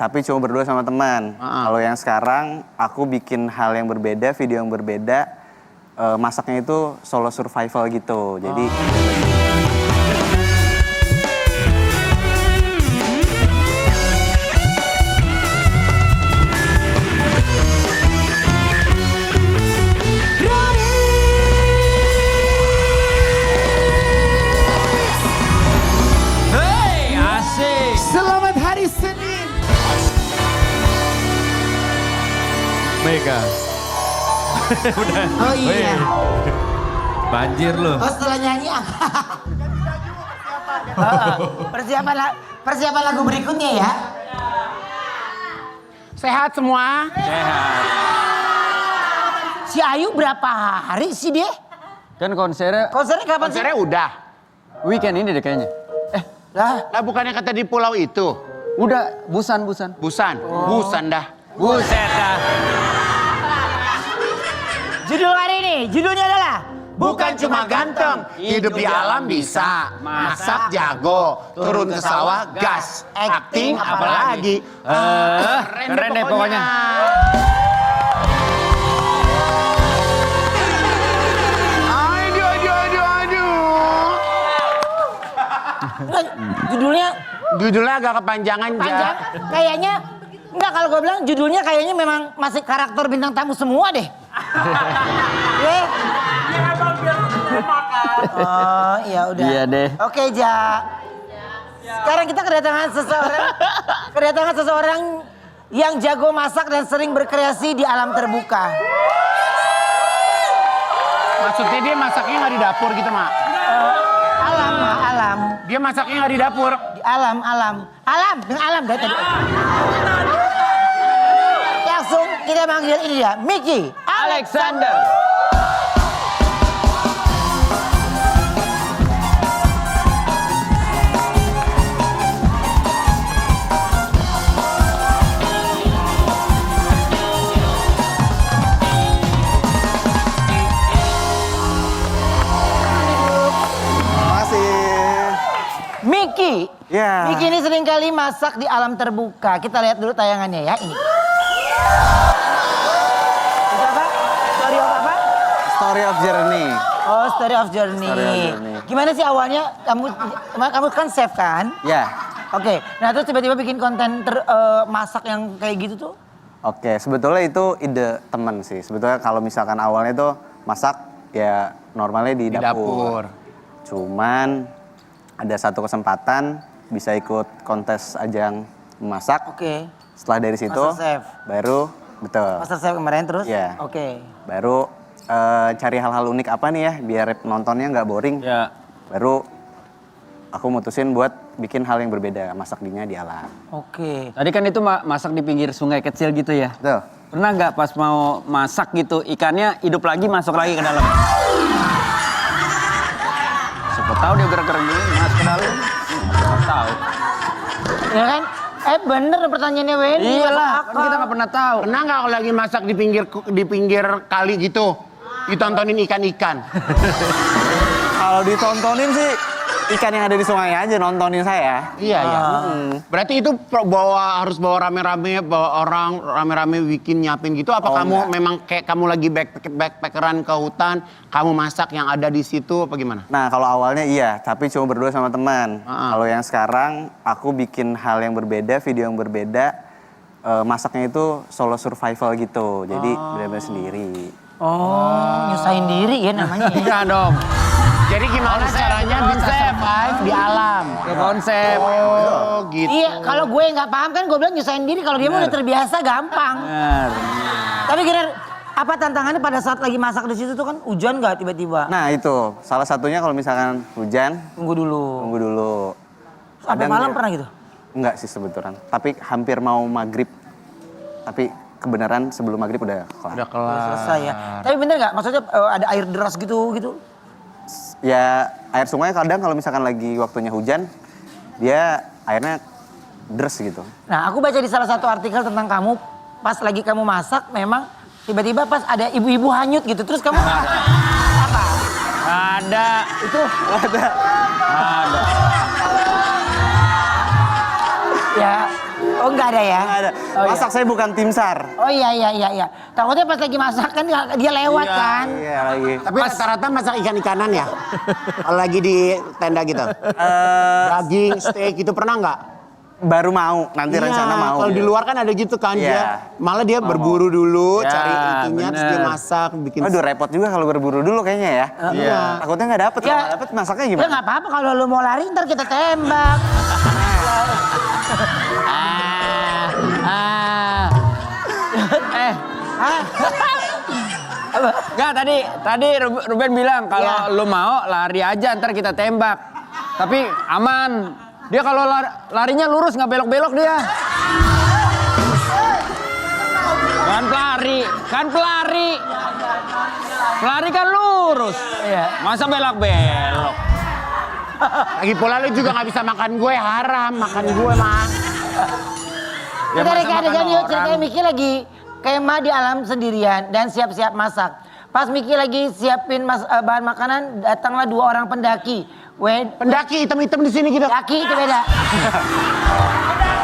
Tapi cuma berdua sama teman. Kalau yang sekarang aku bikin hal yang berbeda, video yang berbeda. Masaknya itu solo survival gitu. Jadi Hey, asik. Selamat hari Senin. Mega. Udah. Oh iya. Banjir lu. Oh setelah nyanyi persiapan lagu berikutnya ya. Sehat semua. Sehat. Si Ayu berapa hari sih dia? Kan konsernya Konsernya kapan sih? Konsernya udah. weekend ini deh kayaknya. Lah bukannya kata di pulau itu. Udah, Busan. Busan dah. Buset dah. Judul hari ini, judulnya adalah Bukan cuma ganteng, hidup di alam bisa. Masak jago, turun ke sawah gas. Acting apalagi. Keren deh pokoknya. Judulnya Judulnya agak kepanjangan, panjang. Kayaknya enggak, kalau gue bilang judulnya kayaknya memang masih karakter bintang tamu semua deh. Ya. Oh, iya udah. Iya deh. Oke, Ja. Sekarang kita kedatangan seseorang yang jago masak dan sering berkreasi di alam terbuka. Maksudnya dia masaknya nggak di dapur gitu, Mak? Alam. Dia masaknya nggak di dapur. Di alam. Dengan alam dari tadi. Langsung kita manggil ini dia, Miki Alexander. Miki. Ya. Miki ini sering kali masak di alam terbuka. Kita lihat dulu tayangannya ya ini. Itu apa? Story of apa? Story of Journey. Oh, Story of Journey. Story of Journey. Gimana sih awalnya kamu kan chef kan? Ya. Oke. Nah, terus tiba-tiba bikin konten masak yang kayak gitu tuh? Oke, sebetulnya itu ide teman sih. Sebetulnya kalau misalkan awalnya itu masak ya normalnya di dapur. Cuman ada satu kesempatan bisa ikut kontes ajang memasak. Oke. Setelah dari situ Masterchef. baru betul. Master chef kemarin terus? Iya. Oke. Baru cari hal-hal unik apa nih ya biar nontonnya nggak boring. Ya. Baru aku mutusin buat bikin hal yang berbeda, masak dinya di alam. Oke. Tadi kan itu masak di pinggir sungai kecil gitu ya. Betul. Pernah nggak pas mau masak gitu ikannya hidup lagi masuk lagi ke dalam? Siapa tahu dia gerak-gerak gini masuk ke dalam. Nggak tahu. Ya kan? Bener pertanyaannya Wendy. Iyalah, kan kita nggak pernah tahu. Pernah nggak kalau lagi masak di pinggir kali gitu, ditontonin ikan-ikan? Kalau ditontonin sih ikan yang ada di sungai aja nontonin saya. Iya. Berarti itu harus bawa rame-rame, bawa orang rame-rame bikin nyapin gitu. Apa kamu enggak. memang kayak kamu lagi backpackeran ke hutan, kamu masak yang ada di situ apa gimana? Nah kalau awalnya iya, tapi cuma berdua sama teman. Kalau yang sekarang aku bikin hal yang berbeda, video yang berbeda. Masaknya itu solo survival gitu, jadi benar-benar sendiri. Oh, nyusahin diri ya namanya. Iya dong. Jadi gimana caranya bisa survive di alam? Kayak konsep. Oh gitu. Iya, kalau gue nggak paham kan gue bilang nyusahin diri. Kalau dia mah udah terbiasa gampang. Benar. Tapi kira apa tantangannya pada saat lagi masak di situ tuh kan hujan nggak tiba-tiba? Nah itu salah satunya kalau misalkan hujan, Tunggu dulu. tunggu dulu. Sampai Kadang malam dia- pernah gitu? Enggak sih sebetulnya, tapi hampir mau maghrib. Tapi kebenaran sebelum maghrib udah kelar. Udah kelar. Udah selesai ya. Tapi bener nggak? Maksudnya ada air deras gitu? Ya air sungai kadang kalau misalkan lagi waktunya hujan, dia airnya deres gitu. Nah, aku baca di salah satu artikel tentang kamu pas lagi kamu masak memang tiba-tiba pas ada ibu-ibu hanyut gitu. Terus kamu apa? Ada. Itu Ada. ya Oh enggak ada ya? Nggak ada. Oh, iya. Masak saya bukan tim SAR. Oh iya. Takutnya pas lagi masak kan dia lewat kan. Iya lagi. Tapi rata-rata masak ikan-ikanan ya? Kalau lagi di tenda gitu. Daging, steak itu pernah nggak? Baru mau, nanti rencana mau. Kalau di luar kan ada gitu kan Iya. malah dia berburu dulu, Ya, cari itunya, terus dia bener. masak, bikin. Aduh repot juga kalau berburu dulu kayaknya ya. Iya. Takutnya nggak dapet, kalau nggak dapet masaknya Ya gimana? nggak apa-apa kalau lu mau lari ntar kita tembak. Enggak, tadi Ruben bilang kalau lu mau lari aja ntar kita tembak. Tapi aman. Dia kalau larinya lurus nggak belok-belok dia. Kan pelari. Pelari kan lurus. Iya. Masa belok-belok. Lagi pula lu juga nggak bisa makan gue, haram makan gue mah. Ya, Kita masa ada makan yuk orang. ceritanya Miki lagi kemah di alam sendirian dan siap-siap masak. Pas Miki lagi siapin bahan makanan, datanglah 2 orang pendaki. Pendaki hitam-hitam di sini gitu. Pendaki itu beda.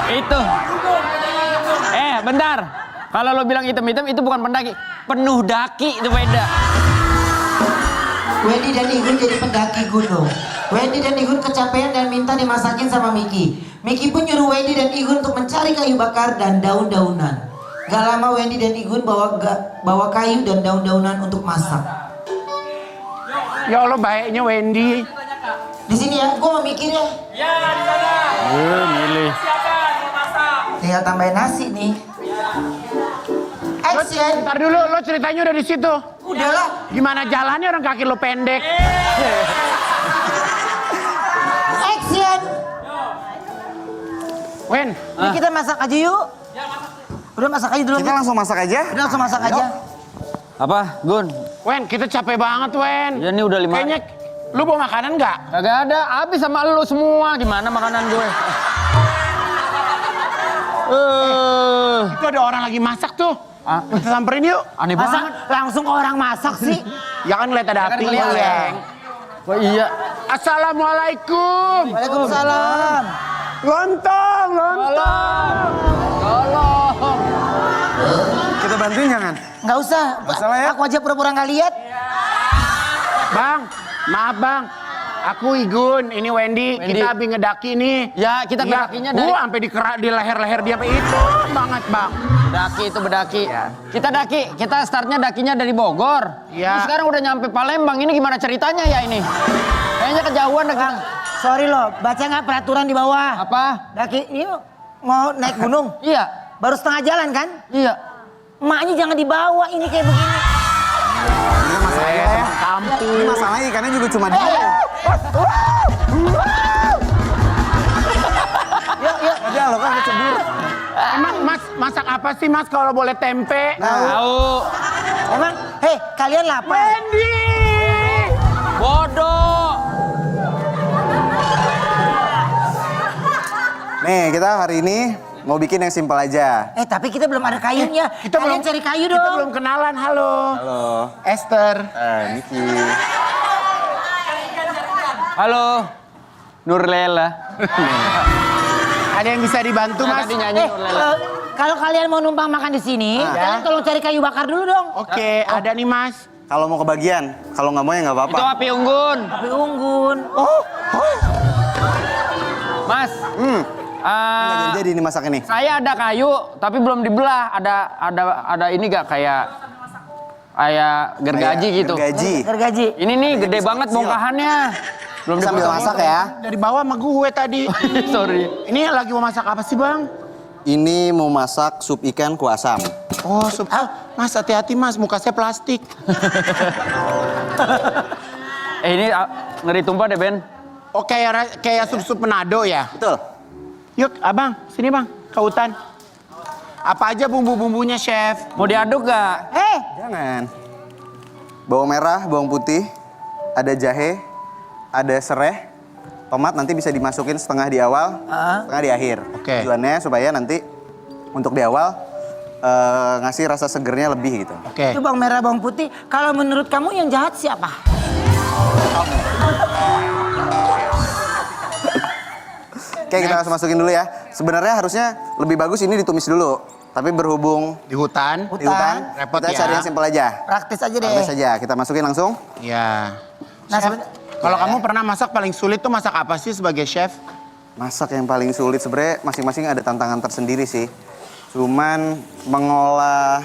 Itu. Bentar. Kalau lo bilang hitam-hitam itu bukan pendaki. Penuh daki itu beda. Wendy dan Igun jadi pendaki gunung. Wendy dan Igun kecapean dan minta dimasakin sama Miki. Miki pun nyuruh Wendy dan Igun untuk mencari kayu bakar dan daun-daunan. Gak lama Wendy dan Igun bawa kayu dan daun-daunan untuk masak. Ya Allah baiknya Wendy. Di sini ya, gue mau mikir ya. Milih. Tinggal tambahin nasi nih. Action. Ntar dulu, lo ceritanya udah di situ. Udahlah. Gimana jalannya orang kaki lo pendek? Action. Wen, Ini kita masak aja yuk. Udah masak aja dulu. Kita langsung masak aja. Udah langsung masak aja. Apa, Gun? Wen, kita capek banget Wen. Ya ini udah 5. Kayaknya, lu bawa makanan nggak? Kagak ada, habis sama lu semua. Gimana makanan gue? Itu ada orang lagi masak tuh. Kita samperin yuk. Aneh Masa banget. langsung orang masak sih? Ya kan ngeliat ada Kan api. ngeliat. Weng. Wah iya. Assalamualaikum. Waalaikumsalam. Lontong. Tolong. Kita bantuin jangan? Nggak usah. Masalah ya? Aku aja pura-pura nggak lihat. Bang, maaf bang. Aku Igun, ini Wendy. Wendy. Kita habis ngedaki nih. Ya, kita ngedakinya dari- sampai di leher-leher dia itu banget bang. Bedaki itu bedaki. Kita daki, kita startnya dakinya dari Bogor. Iya. Terus sekarang udah nyampe Palembang. Ini gimana ceritanya ya ini? Kayaknya kejauhan dah kita. Sorry loh, baca nggak peraturan di bawah? Apa? Daki, ini mau naik gunung. Iya. Baru setengah jalan kan? Iya. Emaknya jangan dibawa, ini kayak begini. Ini masalahnya ya. Ini masalahnya ikannya juga cuma dia. Yuk. Ada lo kan kecebur. Emang mas masak apa sih mas kalau boleh tempe? Tahu. Emang, hei kalian lapar? Wendy. Bodoh. Nih kita hari ini mau bikin yang simpel aja. Tapi kita belum ada kayunya. Kalian cari kayu dong. Kita belum kenalan. Halo. Halo. Esther. Niki. Halo. Nurlela. Ada yang bisa dibantu mas? Tadi nyanyi Nurlela. Kalau kalian mau numpang makan di sini, kalian tolong cari kayu bakar dulu dong. Oke, ada nih mas. Kalau mau kebagian, kalau nggak mau ya nggak apa-apa. Itu api unggun. Api unggun. Mas. Nggak jadi ini masak ini. Saya ada kayu tapi belum dibelah. Ada ini gak kayak gergaji gitu. Gergaji. Gergaji. Ini nih gede banget bongkahannya. Belum Sambil dipotong. masak ya. Dari bawah sama gue tadi. Sorry. Ini lagi mau masak apa sih bang? Ini mau masak sup ikan kuah asam. Oh, sup. Mas hati-hati mas, muka saya plastik. Ini ngeri tumpah deh Ben. Oh kayak sup-sup Manado ya? Betul. Yuk abang, sini bang, ke hutan. Apa aja bumbu-bumbunya chef? Mau diaduk gak? Jangan. Bawang merah, bawang putih, ada jahe, ada serai, tomat nanti bisa dimasukin setengah di awal, setengah di akhir. Oke. Tujuannya supaya nanti untuk di awal ngasih rasa segernya lebih gitu. Oke. Itu bawang merah, bawang putih. Kalau menurut kamu yang jahat siapa? Oke, kita langsung masukin dulu ya. Sebenarnya harusnya lebih bagus ini ditumis dulu. Tapi berhubung Di hutan. di hutan, Repot kita ya. cari yang simpel aja. Praktis aja deh. Praktis aja, kita masukin langsung. Ya. Nah, Chef, kalau kamu pernah masak paling sulit tuh masak apa sih sebagai chef? Masak yang paling sulit sebenarnya masing-masing ada tantangan tersendiri sih. Cuman mengolah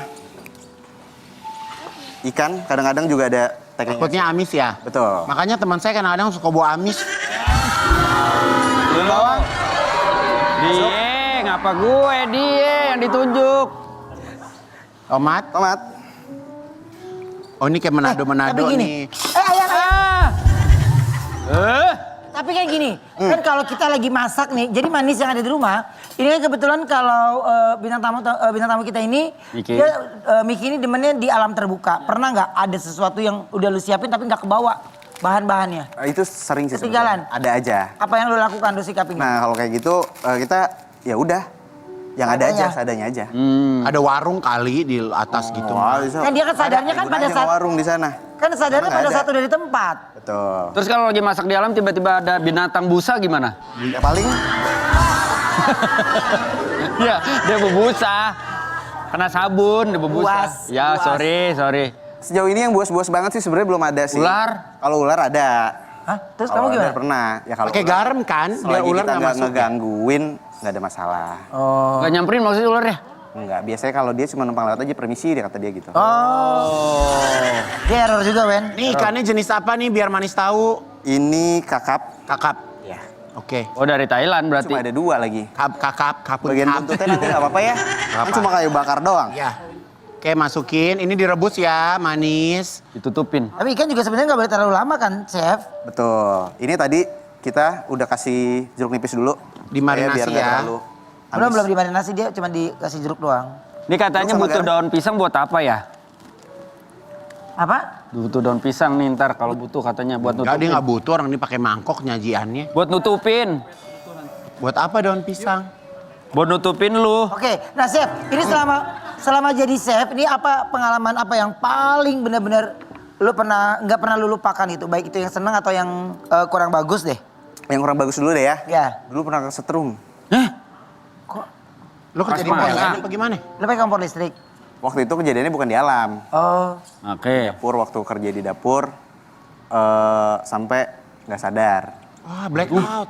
ikan kadang-kadang juga ada tekniknya. Takutnya amis ya? Betul. Makanya teman saya kadang-kadang suka bawa amis. Bawang. Dia, ngapa gue? Dia yang ditunjuk. Tomat. Tomat. Oh ini kayak Manado-Manado tapi gini. nih. Ayah. Ah. Tapi kayak gini, kan kalau kita lagi masak nih, jadi manis yang ada di rumah, ini kan kebetulan kalau bintang tamu kita ini, Miki. Miki ini demennya di alam terbuka. Pernah nggak ada sesuatu yang udah lu siapin tapi nggak kebawa bahan-bahannya? Itu sering sih Ketinggalan? sebenarnya. Ada aja. Apa yang lu lakukan, lu sikapin? Nah kalau kayak gitu kita ya udah yang ada aja, seadanya aja. Ada warung kali di atas gitu. Wah, bisa. Kan dia kan sadarnya kan Ada pada aja saat- warung di sana. Kan sadarnya Emang pada nggak saat udah di tempat. Betul. Terus kalau lagi masak di alam tiba-tiba ada binatang busa gimana? Ya paling Ya, dia berbusa. Kena sabun, dia berbusa. Buas, Ya, buas. sorry. sejauh ini yang buas-buas banget sih sebenarnya belum ada sih. Ular? Kalau ular ada. Hah? Terus Kalau kamu gimana? ular pernah. Ya kalau Pakai ular, garam kan? Biar selagi ular kita nggak nggak masuk. Ya? ngegangguin, nggak ada masalah. Oh. Gak nyamperin maksudnya ular ya? Enggak, biasanya kalau dia cuma numpang lewat aja permisi dia kata dia gitu. Dia error juga, Wen. Nih ikannya jenis apa nih biar manis tahu? Ini kakap. Kakap. Ya. Oke. Oh, dari Thailand berarti. Cuma ada 2 lagi. Kakap, kaput. Bagian kap. buntutnya nanti nggak apa-apa ya. Kan apa. cuma kayu bakar doang. Ya. Oke masukin. Ini direbus ya, manis. Ditutupin. Tapi ikan juga sebenarnya nggak boleh terlalu lama kan, Chef? Betul. Ini tadi kita udah kasih jeruk nipis dulu. Dimarinasi Biar nggak ya. terlalu Belum amis. belum dimarinasi, dia cuma dikasih jeruk doang. Ini katanya Terus sama butuh garam? daun pisang buat apa ya? Apa? Butuh daun pisang nih ntar kalau butuh katanya buat Enggak, dia nutupin. nggak butuh orang ini pakai mangkok nyajiannya. Buat nutupin. Buat apa daun pisang? Buat nutupin lu. Oke, nah Chef, ini selama jadi chef, ini apa pengalaman apa yang paling benar-benar lu nggak pernah lu lupakan itu, baik itu yang seneng atau yang kurang bagus deh? Yang kurang bagus dulu deh ya. Ya, Dulu pernah kesetrum. Lu Pas kejadian masak. apa gimana? lu pakai kompor listrik. Waktu itu kejadiannya bukan di alam. Oh, Oke. Dapur waktu kerja di dapur sampai nggak sadar. Wah, blackout.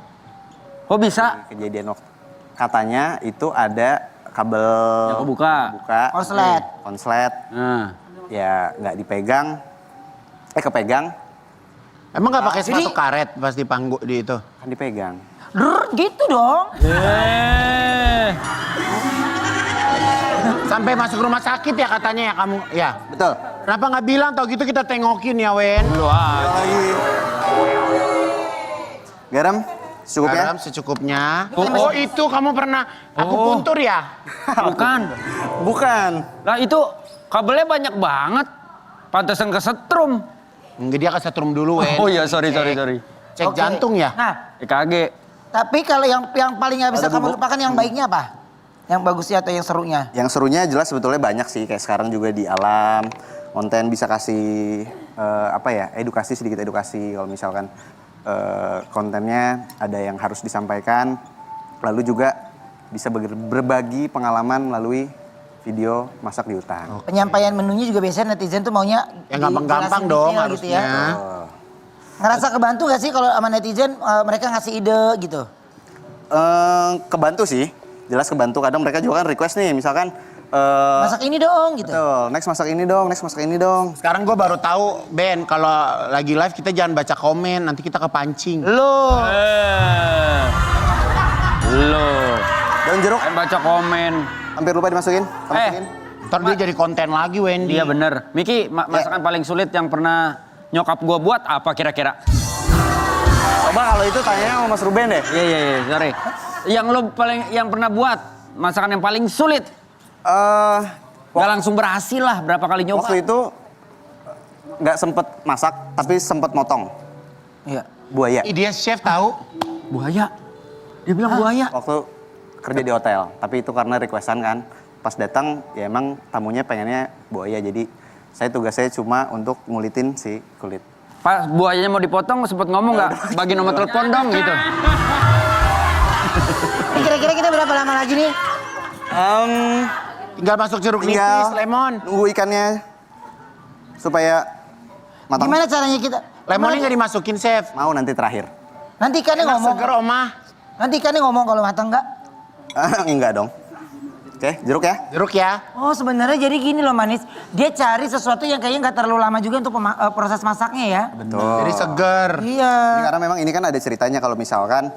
Kok bisa? Kejadian waktu katanya itu ada kabel Yang kebuka. Konslet. Konslet. Nah. Ya nggak dipegang. Kepegang Emang nggak pakai Ini- sepatu karet pas di panggung di itu? kan dipegang. Gitu dong. Sampai masuk rumah sakit ya katanya ya kamu. Ya. Betul. Kenapa nggak bilang tau gitu kita tengokin ya Wen? Lu aja. Lagi. Garam secukupnya. Garam secukupnya. Oh itu kamu pernah aku puntur ya? Bukan. Bukan. Lah itu kabelnya banyak banget. Pantesan kesetrum. Enggak dia kesetrum dulu Wen. Oh iya, sorry. Cek Oke. jantung ya? Nah, EKG. tapi kalau yang paling nggak bisa Ada kamu bubuk. lupakan yang baiknya apa? Yang bagusnya atau yang serunya? Yang serunya jelas sebetulnya banyak sih. Kayak sekarang juga di alam. Konten bisa kasih edukasi, sedikit edukasi. Kalau misalkan kontennya ada yang harus disampaikan. Lalu juga bisa berbagi pengalaman melalui video masak di hutan. Penyampaian menunya juga biasanya netizen tuh maunya Yang gampang-gampang dijelasin dong detail gitu ya. harusnya. Oh. Ngerasa kebantu gak sih kalau sama netizen mereka ngasih ide gitu? Kebantu sih, jelas kebantu. Kadang mereka juga kan request nih, misalkan Masak ini dong gitu. betul, next masak ini dong, next masak ini dong. Sekarang gue baru tahu Ben kalau lagi live kita jangan baca komen nanti kita kepancing. Lo, Lu. Daun jeruk Baca komen. hampir lupa dimasukin. Masukin. Ntar dia jadi konten lagi Wendy. Iya bener. Miki, masakan paling sulit yang pernah nyokap gua buat apa kira-kira? Coba kalau itu tanya sama Mas Ruben deh. Iya, sorry. Yang pernah buat masakan yang paling sulit. Gak langsung berhasil lah, berapa kali nyoba. Waktu itu nggak sempet masak, tapi sempet motong iya. buaya. Ih, dia chef tahu. Buaya. Dia bilang buaya. Waktu kerja di hotel, tapi itu karena requestan kan. Pas datang ya emang tamunya pengennya buaya, jadi tugas saya cuma untuk ngulitin si kulit. Pas buayanya mau dipotong sempet ngomong gak? Bagi nomor telepon dong gitu. Ini kira-kira Kira-kira kita berapa lama lagi nih? Tinggal masuk jeruk Tinggal nipis, lemon. nunggu ikannya supaya matang. Gimana caranya kita? Lemonnya nggak dimasukin, Chef. Mau nanti terakhir. Nanti ikannya Enak ngomong. seger, Oma. Nanti ikannya ngomong kalau matang enggak? Enggak dong. Oke, jeruk ya. Jeruk ya. Oh sebenarnya jadi gini loh Manis. Dia cari sesuatu yang kayaknya nggak terlalu lama juga untuk proses masaknya ya. Betul. Jadi seger. Iya. Ini karena memang ini kan ada ceritanya kalau misalkan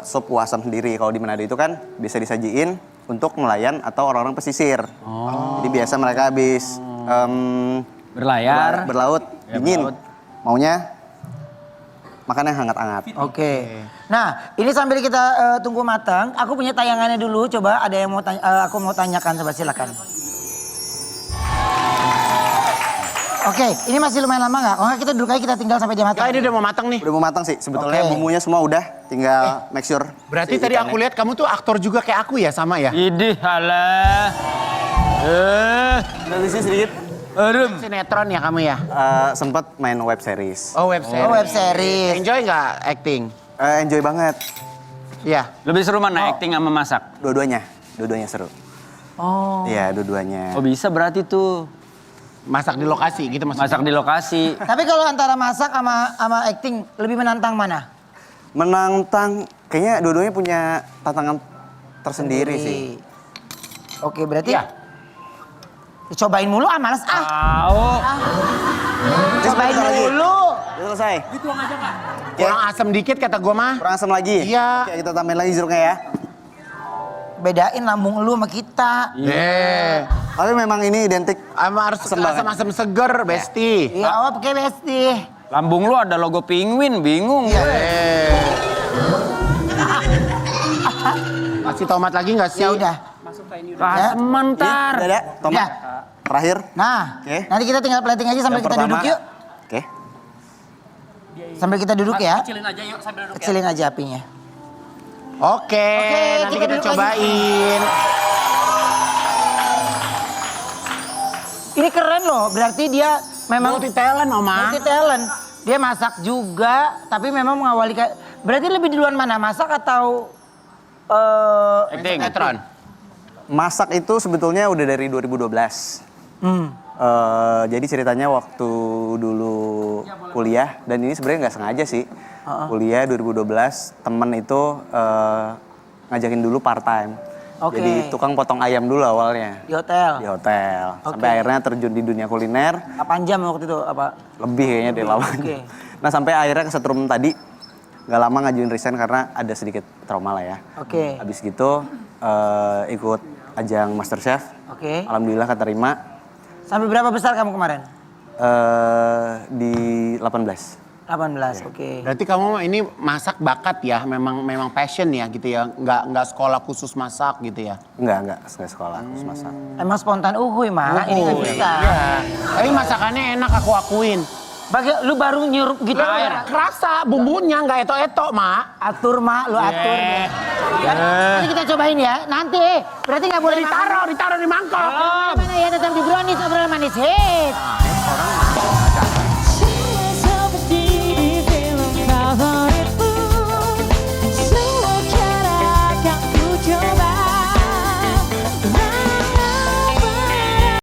sup wasam sendiri kalau di Manado itu kan bisa disajiin untuk nelayan atau orang-orang pesisir. Jadi biasa mereka habis Berlayar. berlaut Ya, dingin, berlaut. maunya makan yang hangat-hangat. Oke. Nah, ini sambil kita tunggu matang, aku punya tayangannya dulu. Coba ada yang mau aku mau tanyakan, coba silakan. Oke, ini masih lumayan lama nggak? Oh nggak, kita duduk aja, kita tinggal sampai dia matang. Enggak, ini udah mau matang nih. Udah mau matang sih, sebetulnya Oke. bumbunya semua udah, tinggal make sure. Berarti si tadi ikannya. aku lihat kamu tuh aktor juga kayak aku ya, sama ya? Idih, halah. Dari sini sedikit. Sinetron ya kamu ya? Sempet main web series. Oh, web series. Oh, web series. Enjoy nggak acting? Enjoy banget, Iya. Lebih seru mana acting sama masak? dua-duanya seru. Oh. Iya, dua-duanya. Oh bisa berarti tuh. Masak di lokasi gitu maksudnya. Masak di lokasi. Tapi kalau antara masak sama acting, lebih menantang mana? Menantang, kayaknya dua-duanya punya tantangan tersendiri sih. Oke, berarti Iya. cobain mulu males Tahu. Cobain Sebentar lagi. dulu. Udah selesai. Kurang asam dikit kata gua mah. Kurang asam lagi. Iya. Oke, kita tambahin lagi jeruknya ya. Bedain lambung lu sama kita. Tapi memang ini identik. Harus Asam banget. asam-asam seger, Besti. Iya, awal pakai besti. Lambung lu ada logo penguin, bingung Iya. gue. Kasih tomat lagi nggak sih? Ya udah. Sebentar. Udah ada, tomat. Ya. Terakhir. Nah, Oke. nanti kita tinggal plating aja sambil Yang kita pertama. duduk yuk. Oke. Sambil kita duduk ya. Kecilin aja yuk sambil duduk Kecilin aja apinya. Oke, nanti kita kita duduk cobain. Ini keren loh, berarti dia memang Multi talent, Oma. multi talent. Dia masak juga, tapi memang mengawali berarti lebih duluan mana, masak atau Acting. Sinetron. Masak itu sebetulnya udah dari 2012. Jadi ceritanya waktu dulu kuliah, dan ini sebenarnya nggak sengaja sih. Kuliah 2012, temen itu ngajakin dulu part time. Oke. Jadi tukang potong ayam dulu awalnya di hotel? di hotel. Oke. Sampai akhirnya terjun di dunia kuliner, 8 jam waktu itu apa? lebih kayaknya dari lawan. Oke. Nah sampai akhirnya kesetrum tadi, nggak lama ngajuin resign karena ada sedikit trauma lah ya. Oke. Habis gitu ikut ajang MasterChef. Oke. Alhamdulillah keterima. Sampai berapa besar kamu kemarin? Di 18. 18, oke. Berarti kamu ini masak bakat ya, memang passion ya gitu ya, nggak sekolah khusus masak gitu ya. Enggak sekolah, terus masak. Emang spontan uhuy, Mak. Ini nggak bisa. Iya. Tapi masakannya enak aku akuin. Lu baru nyurup gitu. Kerasa bumbunya nggak eto-eto, Mak. Atur, Mak. Lu atur. Nanti kita cobain ya. Nanti. Berarti nggak boleh Ditaruh di mangkok. Mana ya, tetap di brownies obrolan manis. Hits.